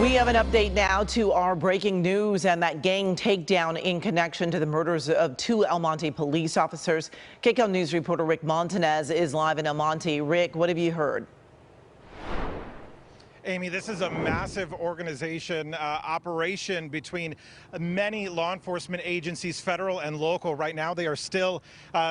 We have an update now to our breaking news and that gang takedown in connection to the murders of two El Monte police officers. KCAL News reporter Rick Montanez is live in El Monte. Rick, what have you heard? Amy, this is a massive operation between many law enforcement agencies, federal and local. Right now, they are still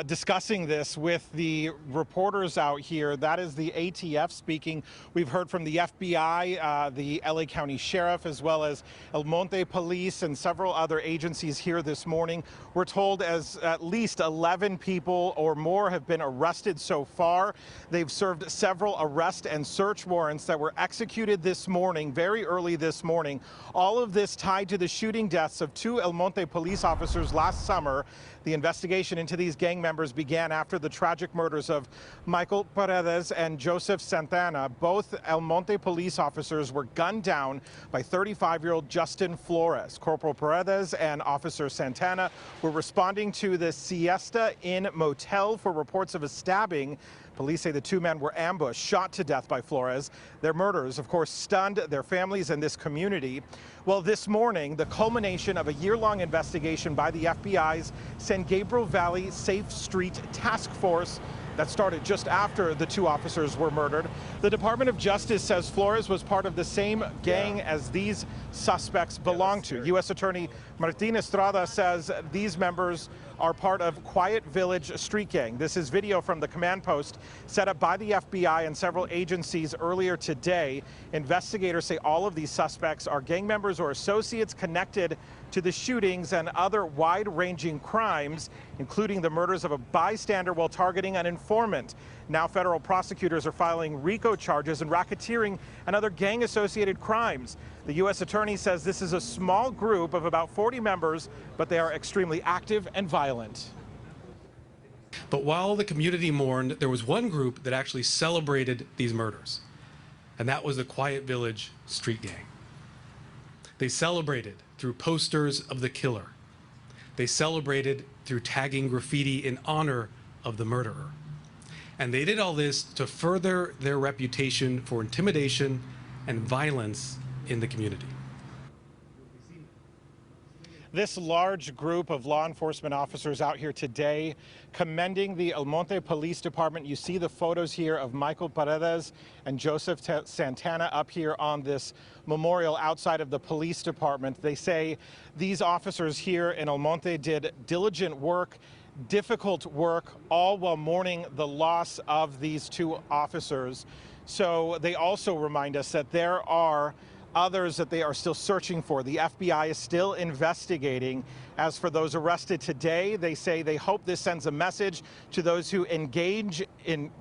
discussing this with the reporters out here. That is the ATF speaking. We've heard from the FBI, the LA County Sheriff, as well as El Monte Police and several other agencies here this morning. We're told as at least 11 people or more have been arrested so far. They've served several arrest and search warrants that were executed this morning, very early this morning. All of this tied to the shooting deaths of two El Monte police officers last summer. The investigation into these gang members began after the tragic murders of Michael Paredes and Joseph Santana. Both El Monte police officers were gunned down by 35-year-old Justin Flores. Corporal Paredes and Officer Santana were responding to the Siesta Inn motel for reports of a stabbing. Police say the two men were ambushed, shot to death by Flores. Their murders, of course, stunned their families and this community. Well, this morning, the culmination of a year-long investigation by the FBI's San Gabriel Valley Safe Street Task Force that started just after the two officers were murdered. The Department of Justice says Flores was part of the same gang as these suspects belong to. U.S. Attorney Martin Estrada says these members are part of Quiet Village street gang. This is video from the command post set up by the FBI and several agencies earlier today. Investigators say all of these suspects are gang members or associates connected to the shootings and other wide-ranging crimes, including the murders of a bystander while targeting an informant. Now federal prosecutors are filing RICO charges and racketeering and other gang-associated crimes. The U.S. Attorney says this is a small group of about 40 members, but they are extremely active and violent. But while the community mourned, there was one group that actually celebrated these murders, and that was the Quiet Village street gang. They celebrated through posters of the killer. They celebrated through tagging graffiti in honor of the murderer. And they did all this to further their reputation for intimidation and violence in the community. This large group of law enforcement officers out here today commending the El Monte Police Department. You see the photos here of Michael Paredes and Joseph Santana up here on this memorial outside of the police department. They say these officers here in El Monte did diligent work, difficult work, all while mourning the loss of these two officers. So they also remind us that there are others that they are still searching for. The FBI is still investigating. As for those arrested today, they say they hope this sends a message to those who engage in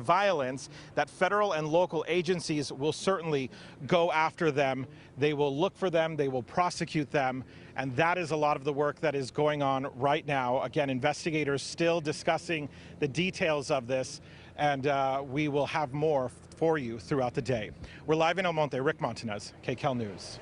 violence that federal and local agencies will certainly go after them. They will look for them, they will prosecute them, and that is a lot of the work that is going on right now. Again, investigators still discussing the details of this, and we will have more for you throughout the day. We're live in El Monte. Rick Montanez, KCAL News.